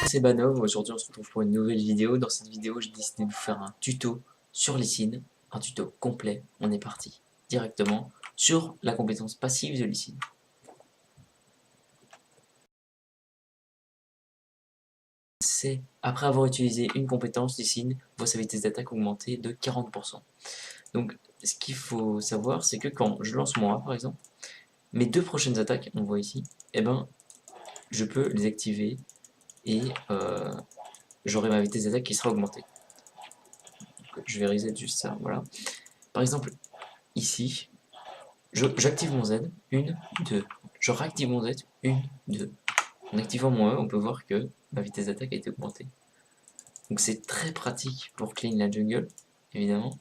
C'est Banov, aujourd'hui on se retrouve pour une nouvelle vidéo. Dans cette vidéo, j'ai décidé de vous faire un tuto sur Lee, un tuto complet. On est parti directement sur la compétence passive de Lee. C'est après avoir utilisé une compétence Lee, votre vitesse d'attaque augmentée de 40%. Donc ce qu'il faut savoir, c'est que quand je lance mon A par exemple, mes deux prochaines attaques, on voit ici, eh ben, je peux les activer et j'aurai ma vitesse d'attaque qui sera augmentée. Je vais reset juste ça, voilà. Par exemple, ici, j'active mon Z, 1, 2. Je réactive mon Z, 1, 2. En activant mon E, on peut voir que ma vitesse d'attaque a été augmentée. Donc c'est très pratique pour clean la jungle, évidemment.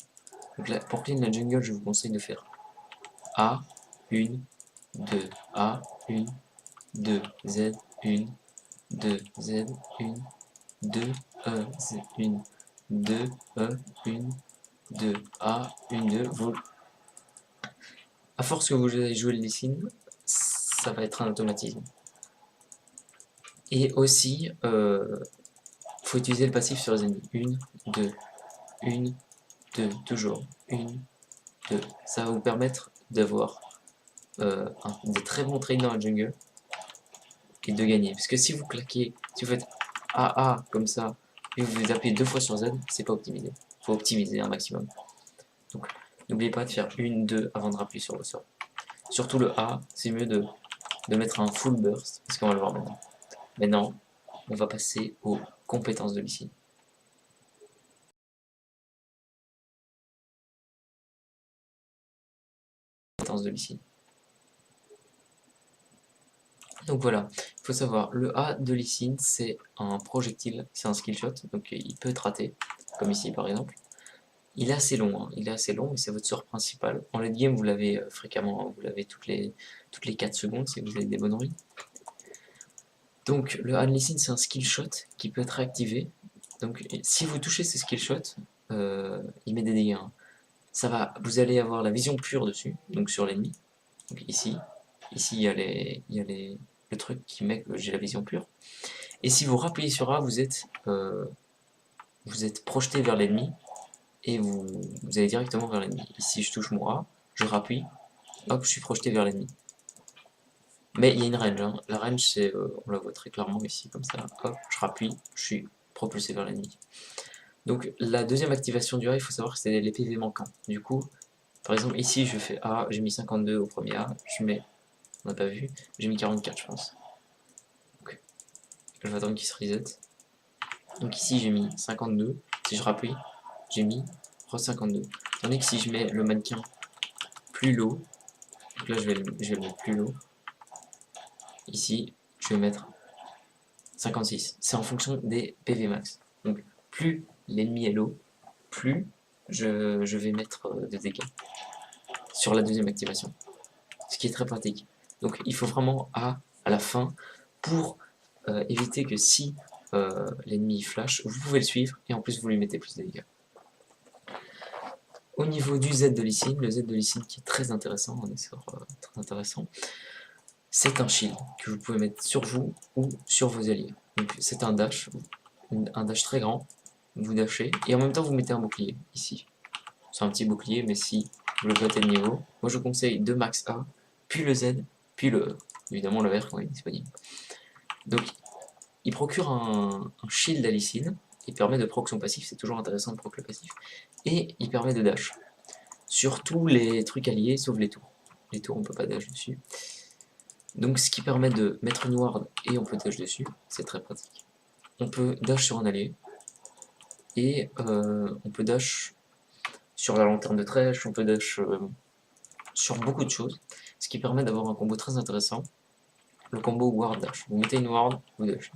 Donc là, pour clean la jungle, je vous conseille de faire A, 1, 2, A, 1, 2, Z, 1, 2, Z, 1, 2, E, Z, 1, 2, E, 1, 2, A, 1, 2. Vous, à force que vous allez jouer le Lee, ça va être un automatisme. Et aussi, faut utiliser le passif sur les ennemis. 1, 2, toujours. 1, 2. Ça va vous permettre d'avoir des très bons trades dans la jungle et de gagner. Parce que si vous claquez, si vous faites AA comme ça, et vous appuyez 2 fois sur Z, c'est pas optimisé. Faut optimiser un maximum. Donc, n'oubliez pas de faire 1, 2 avant de rappuyer sur le sort. Surtout le A, c'est mieux de mettre un full burst, parce qu'on va le voir maintenant. Maintenant, on va passer aux compétences de Lee. De Lee. Donc voilà, il faut savoir, le A de Lee, c'est un projectile, c'est un skill shot, donc il peut être raté, comme ici par exemple. Il est assez long, hein, il est assez long et c'est votre sort principal. En late game, vous l'avez fréquemment, hein, vous l'avez toutes les 4 secondes si vous avez des bonnes ruines. Donc le A de Lee, c'est un skill shot qui peut être réactivé. Donc si vous touchez ce skill shot, il met des dégâts. Hein. Ça va, vous allez avoir la vision pure dessus, donc sur l'ennemi. Donc ici il y a le truc qui met que j'ai la vision pure. Et si vous rappuyez sur A, vous êtes projeté vers l'ennemi et vous allez directement vers l'ennemi. Ici, je touche mon A, je rappuie, hop, je suis projeté vers l'ennemi. Mais il y a une range. Hein. La range, c'est, on la voit très clairement ici, comme ça. Hop, je rappuie, je suis propulsé vers l'ennemi. Donc la deuxième activation du A, il faut savoir que c'est les PV manquants. Du coup, par exemple, ici, je fais A, j'ai mis 52 au premier A, je mets, on n'a pas vu, j'ai mis 44, je pense. Donc, je vais attendre qu'il se reset. Donc ici, j'ai mis 52. Si je rappuie, j'ai mis 52. Tandis que si je mets le mannequin plus low, donc là je vais le mettre plus low, ici je vais mettre 56. C'est en fonction des PV max. Donc plus l'ennemi est low, plus je vais mettre de dégâts sur la deuxième activation. Ce qui est très pratique. Donc il faut vraiment à la fin pour éviter que si l'ennemi flash, vous pouvez le suivre et en plus vous lui mettez plus de dégâts. Au niveau du Z de Lee, le Z de Lee qui est très intéressant, un sort très intéressant, c'est un shield que vous pouvez mettre sur vous ou sur vos alliés. Donc c'est un dash très grand, vous dashez, et en même temps vous mettez un bouclier, ici. C'est un petit bouclier, mais si vous le battez de niveau, moi je vous conseille de max A, puis le Z, puis le E. Évidemment le R quand il est disponible. Donc il procure un shield à Lee, il permet de proc son passif, c'est toujours intéressant de proc le passif, et il permet de dash. Sur tous les trucs alliés, sauf les tours. Les tours, on peut pas dash dessus. Donc ce qui permet de mettre une ward et on peut dash dessus, c'est très pratique. On peut dash sur un allié, et on peut dash sur la lanterne de trèche, on peut dash sur beaucoup de choses, ce qui permet d'avoir un combo très intéressant, le combo ward dash. Vous mettez une ward, vous dash.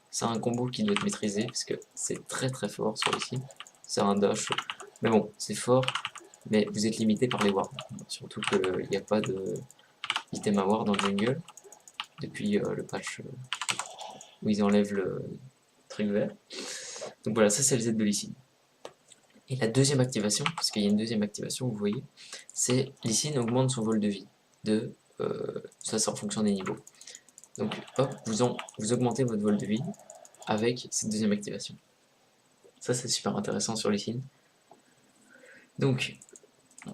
C'est un combo qui doit être maîtrisé, parce que c'est très très fort sur ici. C'est un dash, mais bon, c'est fort, mais vous êtes limité par les wards. Surtout qu'il n'y a pas de item à ward dans le jungle, depuis le patch où ils enlèvent le truc vert. Donc voilà, ça c'est le Z de Lee. Et la deuxième activation, parce qu'il y a une deuxième activation, vous voyez, c'est Lee augmente son vol de vie. Ça c'est en fonction des niveaux. Donc hop, vous augmentez votre vol de vie, avec cette deuxième activation. Ça c'est super intéressant sur Lee Sin. Donc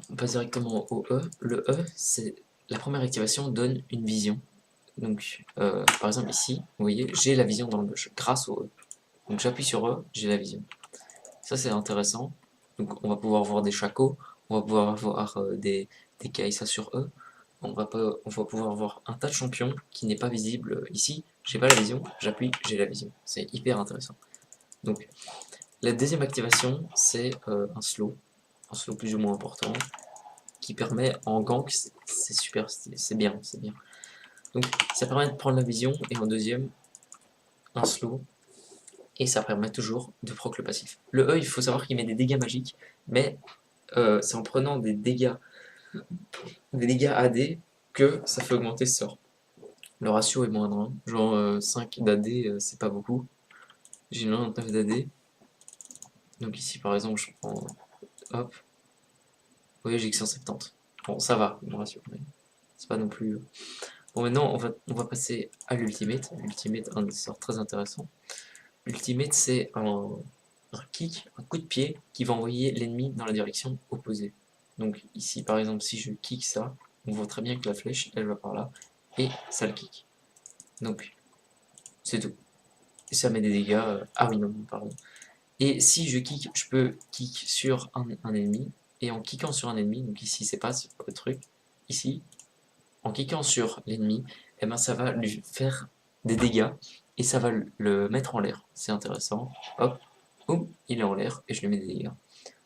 on passe directement au E. Le E, c'est la première activation donne une vision. Donc par exemple ici, vous voyez, j'ai la vision dans le bush grâce au E. Donc j'appuie sur E, j'ai la vision. Ça c'est intéressant. Donc on va pouvoir voir des Shaco, on va pouvoir voir des Kaisa sur E. On va pouvoir voir un tas de champions qui n'est pas visible ici. J'ai pas la vision, j'appuie, j'ai la vision. C'est hyper intéressant. Donc la deuxième activation, c'est un slow plus ou moins important, qui permet en gank, c'est super stylé, c'est bien, c'est bien. Donc ça permet de prendre la vision, et en deuxième, un slow, et ça permet toujours de proc le passif. Le E, il faut savoir qu'il met des dégâts magiques, mais c'est en prenant des dégâts AD que ça fait augmenter ce sort. Le ratio est moindre, hein. Genre 5 d'AD, c'est pas beaucoup. J'ai 99 d'AD. Donc ici par exemple, je prends, hop, vous voyez, j'ai que 170. Bon, ça va, mon ratio, mais c'est pas non plus... Bon, maintenant, on va passer à l'ultimate. L'ultimate, un sort très intéressant. L'ultimate, c'est un kick, un coup de pied qui va envoyer l'ennemi dans la direction opposée. Donc ici, par exemple, si je kick ça, on voit très bien que la flèche, elle va par là, et ça le kick. Donc, c'est tout. Et ça met des dégâts... Ah oui, non, pardon. Et si je kick, je peux kick sur un ennemi, et en kickant sur un ennemi, donc ici c'est pas le truc, ici, en kickant sur l'ennemi, eh ben ça va lui faire des dégâts, et ça va le mettre en l'air. C'est intéressant. Hop, boum, il est en l'air, et je lui mets des dégâts.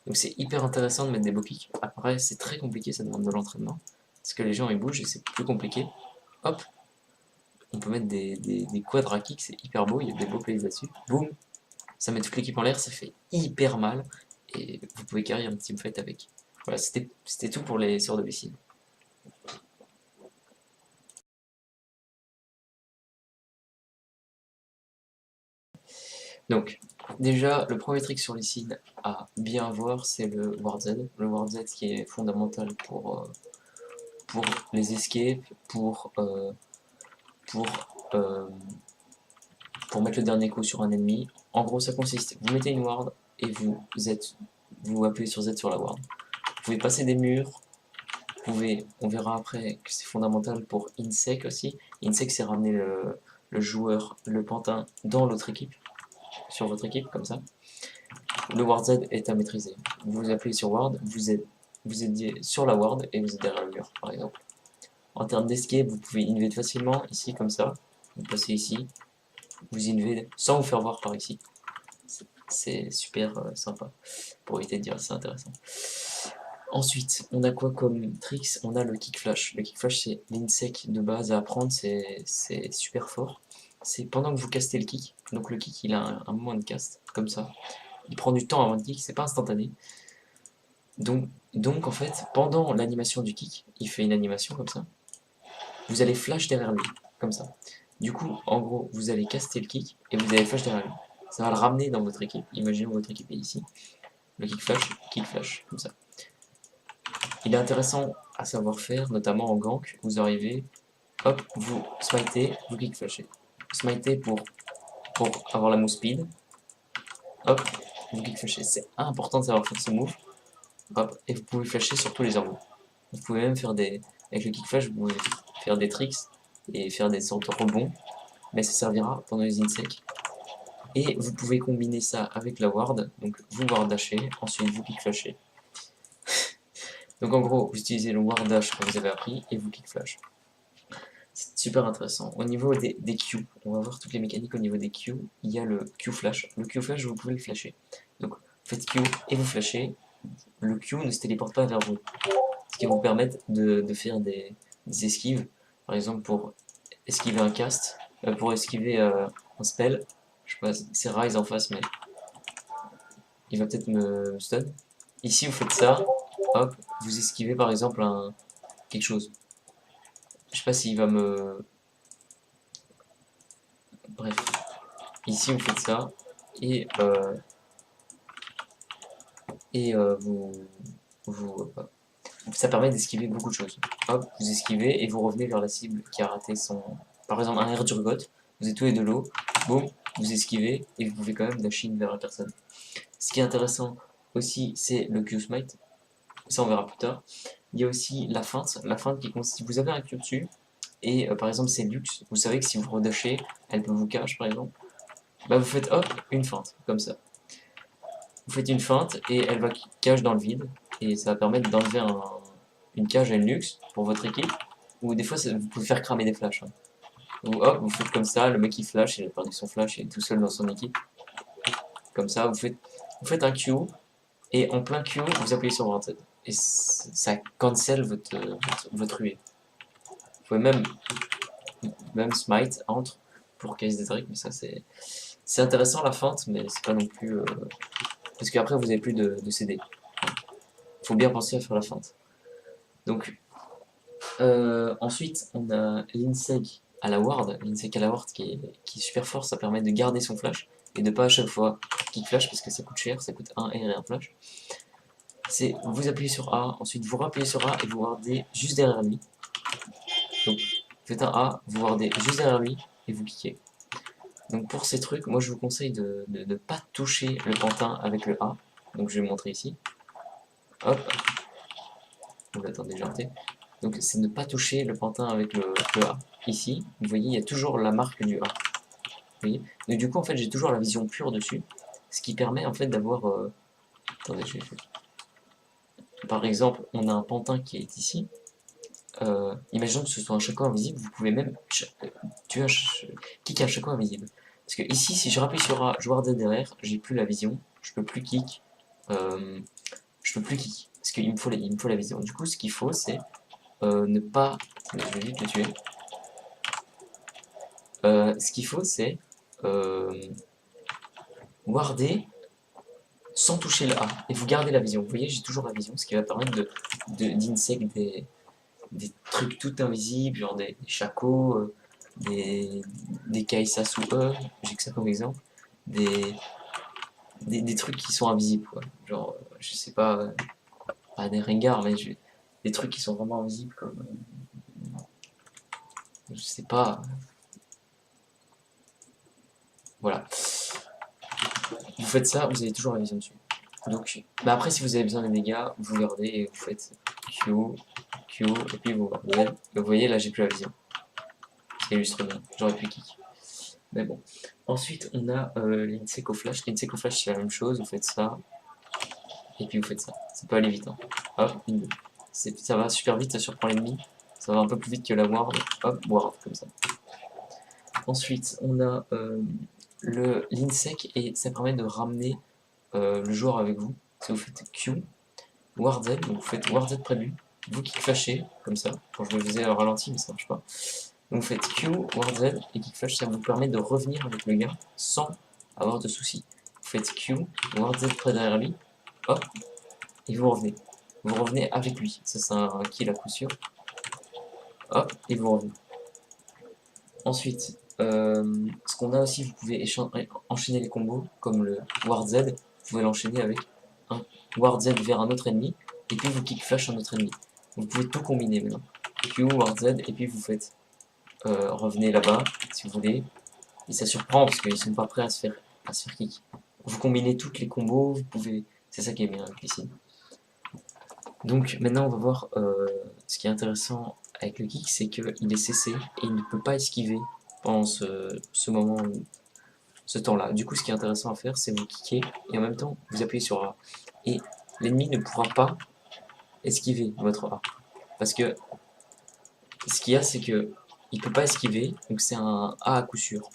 Donc c'est hyper intéressant de mettre des beaux kicks. Après, c'est très compliqué, ça demande de l'entraînement, parce que les gens ils bougent, et c'est plus compliqué. Hop, on peut mettre des quadra kicks, c'est hyper beau, il y a des beaux plays là-dessus. Boum, ça met toute l'équipe en l'air, ça fait hyper mal, et vous pouvez carry un teamfight avec. Voilà, c'était tout pour les sorts de Lee Sin. Donc, déjà, le premier trick sur Lee Sin à bien voir, c'est le Ward Z. Le Ward Z qui est fondamental pour les escapes, pour, euh, pour mettre le dernier coup sur un ennemi. En gros, ça consiste, vous mettez une Ward et vous appuyez sur Z sur la Ward. Vous pouvez passer des murs, on verra après que c'est fondamental pour InSec aussi. InSec, c'est ramener le joueur, le pantin, dans l'autre équipe, sur votre équipe, comme ça. Le Ward Z est à maîtriser. Vous appuyez sur Ward, vous êtes sur la Ward et vous êtes derrière le mur, par exemple. En termes d'escape, vous pouvez invade facilement, ici, comme ça. Vous passez ici, vous invade sans vous faire voir par ici. C'est super sympa, pour éviter de dire c'est intéressant. Ensuite, on a quoi comme tricks? On a le kick flash. Le kick flash, c'est l'insec de base à apprendre, c'est super fort. C'est pendant que vous castez le kick, donc le kick il a un moment de cast, comme ça. Il prend du temps avant de kick, c'est pas instantané. Donc en fait, pendant l'animation du kick, il fait une animation comme ça. Vous allez flash derrière lui, comme ça. Du coup, en gros, vous allez caster le kick et vous allez flash derrière lui. Ça va le ramener dans votre équipe. Imaginons votre équipe est ici. Le kick flash, comme ça. Il est intéressant à savoir faire, notamment en gank. Vous arrivez, hop, vous smitez, vous kick flashez. Smitez pour avoir la move speed. Hop, vous kick flashez. C'est important de savoir faire ce move. Hop, et vous pouvez flasher sur tous les orbeaux. Vous pouvez même faire des... Avec le kick flash, vous pouvez faire des tricks et faire des sortes de rebonds. Mais ça servira pendant les insec. Et vous pouvez combiner ça avec la ward. Donc vous ward dashez, ensuite vous kick flashez. Donc en gros, vous utilisez le ward dash que vous avez appris et vous kick flash. C'est super intéressant. Au niveau des Q, on va voir toutes les mécaniques au niveau des Q. Il y a le Q flash. Le Q flash, vous pouvez le flasher. Donc vous faites Q et vous flashez. Le Q ne se téléporte pas vers vous. Ce qui va vous permettre de faire des esquives. Par exemple, pour esquiver un cast, pour esquiver un spell. Je sais pas, c'est Rise en face, mais il va peut-être me stun. Ici, vous faites ça. Hop, vous esquivez par exemple quelque chose. Je sais pas s'il va me... Bref. Ici, vous faites ça. Et, ça permet d'esquiver beaucoup de choses. Hop, vous esquivez et vous revenez vers la cible qui a raté son... Par exemple, un air d'urgot. Vous êtes tous les de l'eau. Boum, vous esquivez, et vous pouvez quand même dashing vers la personne. Ce qui est intéressant aussi, c'est le Q-Smite, ça on verra plus tard. Il y a aussi la feinte qui consiste, si vous avez un Q dessus, et par exemple c'est luxe, vous savez que si vous redashez, elle peut vous cache par exemple, bah vous faites hop, une feinte, comme ça. Vous faites une feinte, et elle va cache dans le vide, et ça va permettre d'enlever une cage à une luxe pour votre équipe, ou des fois vous pouvez faire cramer des flashs. Hein. Ou hop, vous faites comme ça, le mec il flash, il a perdu son flash, il est tout seul dans son équipe. Comme ça, vous faites un Q, et en plein Q, vous appuyez sur Wanted. Et ça cancel votre huée. Vous pouvez même smite entre pour case des tricks, mais ça c'est intéressant la feinte, mais c'est pas non plus. Parce qu'après vous avez plus de CD. Faut bien penser à faire la feinte. Donc, ensuite, on a l'Insec à la ward. L'Insec à la ward qui est super fort, ça permet de garder son flash et de pas à chaque fois kick flash parce que ça coûte cher, ça coûte 1 R et un flash. C'est vous appuyez sur A, ensuite vous rappuyez sur A et vous wardez juste derrière lui. Donc, vous faites un A, vous wardez juste derrière lui et vous kickez. Donc, pour ces trucs, moi je vous conseille de ne pas toucher le pantin avec le A. Donc, je vais vous montrer ici. Hop. Vous l'attendez, j'ai. Donc c'est ne pas toucher le pantin avec le A. Ici, vous voyez, il y a toujours la marque du A. Vous voyez. Donc du coup, en fait, j'ai toujours la vision pure dessus, ce qui permet en fait d'avoir... Attendez, je vais... Par exemple, on a un pantin qui est ici. Imaginons que ce soit un chaco invisible, vous pouvez même tuer kick un chaco invisible. Parce que ici, si je rappuie sur A, je ward derrière, j'ai plus la vision, je peux plus kick. Je peux plus kick, parce qu'il me faut la vision. Du coup, ce qu'il faut, c'est ne pas... Je vais vite le tuer. Ce qu'il faut, c'est warder sans toucher le A. Et vous gardez la vision. Vous voyez, j'ai toujours la vision, ce qui va permettre d'insect des trucs tout invisibles, genre des chacos, des Kaisa sous E, j'ai que ça comme exemple. Des trucs qui sont invisibles, quoi. Genre, je sais pas, pas des Rengar, mais des trucs qui sont vraiment invisibles, comme... je sais pas... Voilà. Vous faites ça, vous avez toujours la vision dessus. Donc, bah après, si vous avez besoin de dégâts, vous gardez et vous faites Q, Q, et puis vous gardez. Et vous voyez, là, j'ai plus la vision. Ça illustre bien. J'aurais pu kick. Mais bon. Ensuite, on a l'Inseco Flash. L'Inseco Flash, c'est la même chose. Vous faites ça. Et puis vous faites ça. Ça peut aller vite. Hein. Hop, une, ça va super vite, ça surprend l'ennemi. Ça va un peu plus vite que la ward. Hop, ward, comme ça. Ensuite, on a l'Insec et ça permet de ramener le joueur avec vous. Si vous faites Q, Ward Z, donc vous faites Ward Z près de lui, vous kick flashez, comme ça. Bon, je le faisais au ralenti, mais ça marche pas. Donc vous faites Q, Ward Z et kick flash, ça vous permet de revenir avec le gars sans avoir de soucis. Vous faites Q, Ward Z près derrière lui, hop, et vous revenez. Vous revenez avec lui, ça c'est un kill à coup sûr. Hop, et vous revenez. Ensuite, ce qu'on a aussi, vous pouvez enchaîner les combos, comme le Ward Z, vous pouvez l'enchaîner avec un Ward Z vers un autre ennemi, et puis vous kick flash un autre ennemi. Vous pouvez tout combiner maintenant. Q, Ward Z, et puis vous faites revenez là-bas, si vous voulez. Et ça surprend, parce qu'ils sont pas prêts à se faire kick. Vous combinez toutes les combos, vous pouvez... C'est ça qui est bien avec les signes. Donc maintenant on va voir ce qui est intéressant avec le kick, c'est qu'il est CC et il ne peut pas esquiver pendant ce moment, ce temps-là. Du coup ce qui est intéressant à faire, c'est vous kicker et en même temps vous appuyez sur A. Et l'ennemi ne pourra pas esquiver votre A. Parce que ce qu'il y a, c'est que il peut pas esquiver, donc c'est un A à coup sûr.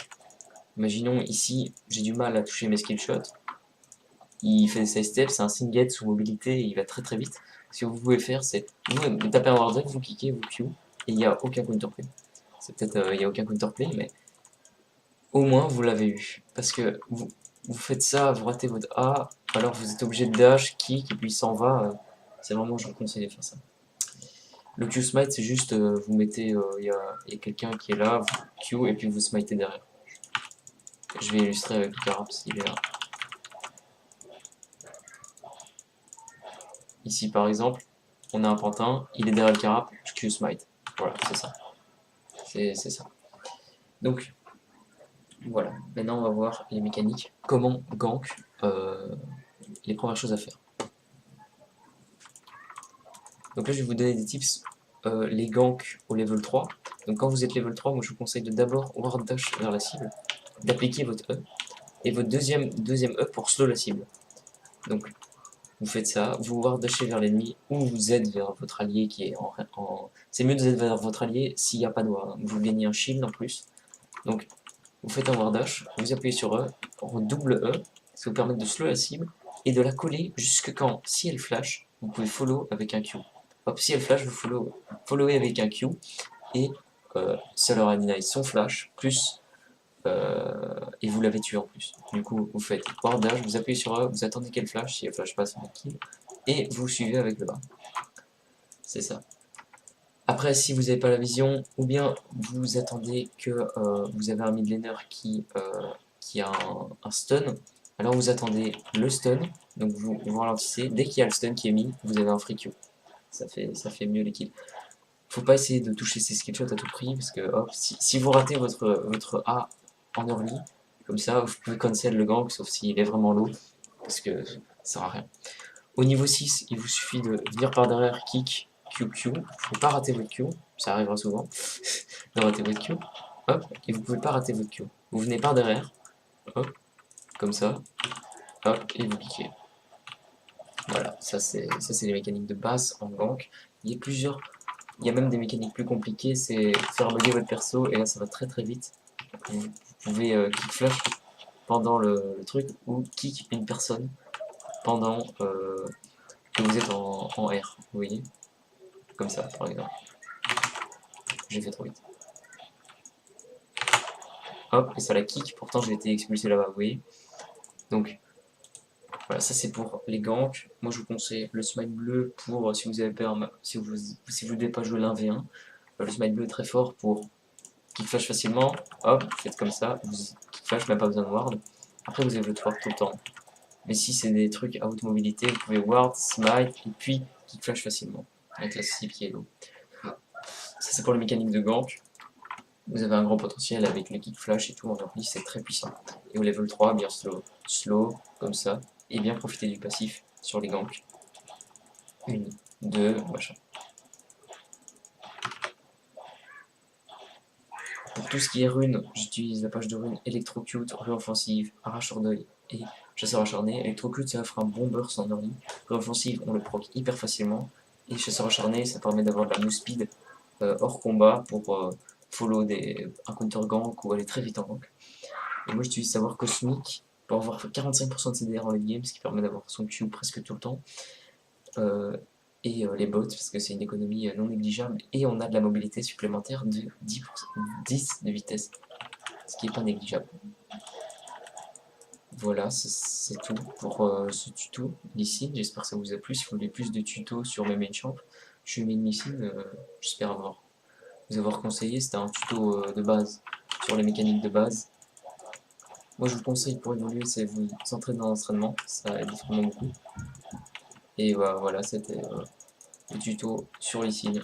Imaginons ici, j'ai du mal à toucher mes skill shots. Il fait des side steps, c'est un singlet sous mobilité et il va très très vite. Ce que vous pouvez faire, c'est vous tapez un ward, vous cliquez, vous Q, et il n'y a aucun counterplay. C'est peut-être il n'y a aucun counterplay, mais au moins vous l'avez eu. Parce que vous faites ça, vous ratez votre A, alors vous êtes obligé de dash, kick, et puis il s'en va. C'est vraiment, je vous conseille de faire ça. Le Q smite, c'est juste, vous mettez, il y a quelqu'un qui est là, vous Q, et puis vous smitez derrière. Je vais illustrer avec le carap s'il est là. Ici par exemple, on a un pantin, il est derrière le carap, je Q smite. Voilà, c'est ça. C'est ça. Donc, Voilà, maintenant on va voir les mécaniques, comment gank, les premières choses à faire. Donc là je vais vous donner des tips, les ganks au level 3. Donc quand vous êtes level 3, moi je vous conseille de d'abord ward dash vers la cible, d'appliquer votre E, et votre deuxième E pour slow la cible. Donc vous faites ça, vous ward dashez vers l'ennemi, ou vous Z vers votre allié qui est en... C'est mieux de Z vers votre allié s'il n'y a pas de ward, vous gagnez un shield en plus. Donc vous faites un ward dash, vous appuyez sur E, double E, ça vous permet de slow la cible, et de la coller jusque quand, si elle flash, vous pouvez follow avec un Q. Hop, si elle flash, vous followez avec un Q, et ça leur a deny son flash, plus et vous l'avez tué en plus. Du coup, vous faites ward dash, vous appuyez sur E, vous attendez qu'elle flash, si elle flash pas, c'est un kill, et vous suivez avec le bas. C'est ça. Après, si vous n'avez pas la vision, ou bien vous attendez que vous avez un mid laner qui a un stun, alors vous attendez le stun, donc vous ralentissez, dès qu'il y a le stun qui est mis, vous avez un free Q. Ça fait mieux les kills. Faut pas essayer de toucher ces skillshots à tout prix, parce que hop, si vous ratez votre A en early, comme ça, vous pouvez cancel le gank, sauf s'il est vraiment low, parce que ça sert à rien. Au niveau 6, il vous suffit de venir par derrière, kick, Q. Faut pas rater votre Q, ça arrivera souvent, de rater votre Q. Hop, et vous pouvez pas rater votre Q. Vous venez par derrière, hop, comme ça, hop, et vous cliquez. Voilà, ça c'est les mécaniques de base en gank. Il y a il y a même des mécaniques plus compliquées, c'est faire bugger votre perso, et là ça va très très vite. Vous pouvez kick flash pendant le truc, ou kick une personne pendant que vous êtes en R, vous voyez, comme ça par exemple. J'ai fait trop vite. Hop, et ça la kick, pourtant j'ai été expulsé là-bas, vous voyez. Donc, voilà, ça c'est pour les ganks. Moi je vous conseille le smite bleu pour si vous avez peur, si vous ne devez pas jouer l'1v1. Le smite bleu est très fort pour kick flash facilement. Hop, vous faites comme ça, vous kick flash, même pas besoin de ward. Après vous avez le ward tout le temps. Mais si c'est des trucs à haute mobilité, vous pouvez ward, smite, et puis kick flash facilement. Avec la cible qui est low. Ça c'est pour les mécaniques de gank. Vous avez un grand potentiel avec les kick flash et tout en early, c'est très puissant. Et au level 3, bien slow, comme ça, et bien profiter du passif sur les ganks. 1, 2, machin. Pour tout ce qui est rune, j'utilise la page de rune Electrocute, Réoffensive, Arracheur d'œil et Chasseur acharné. Electrocute, ça offre un bon burst en early. Réoffensive, on le proc hyper facilement. Et Chasseur acharné, ça permet d'avoir de la move speed hors combat pour follow un counter gank ou aller très vite en gank. Et moi j'utilise savoir cosmique pour avoir 45% de CDR en late game, ce qui permet d'avoir son Q presque tout le temps. Les bots, parce que c'est une économie non négligeable, et on a de la mobilité supplémentaire de 10 de vitesse, ce qui n'est pas négligeable. Voilà, c'est tout pour ce tuto Lee. J'espère que ça vous a plu. Si vous voulez plus de tutos sur mes main champs, je suis main Lee, j'espère vous avoir conseillé. C'était un tuto de base sur les mécaniques de base. Moi je vous conseille pour évoluer, c'est vous entraîner dans l'entraînement, ça aide vraiment beaucoup. Et voilà, c'était le tuto sur Lee.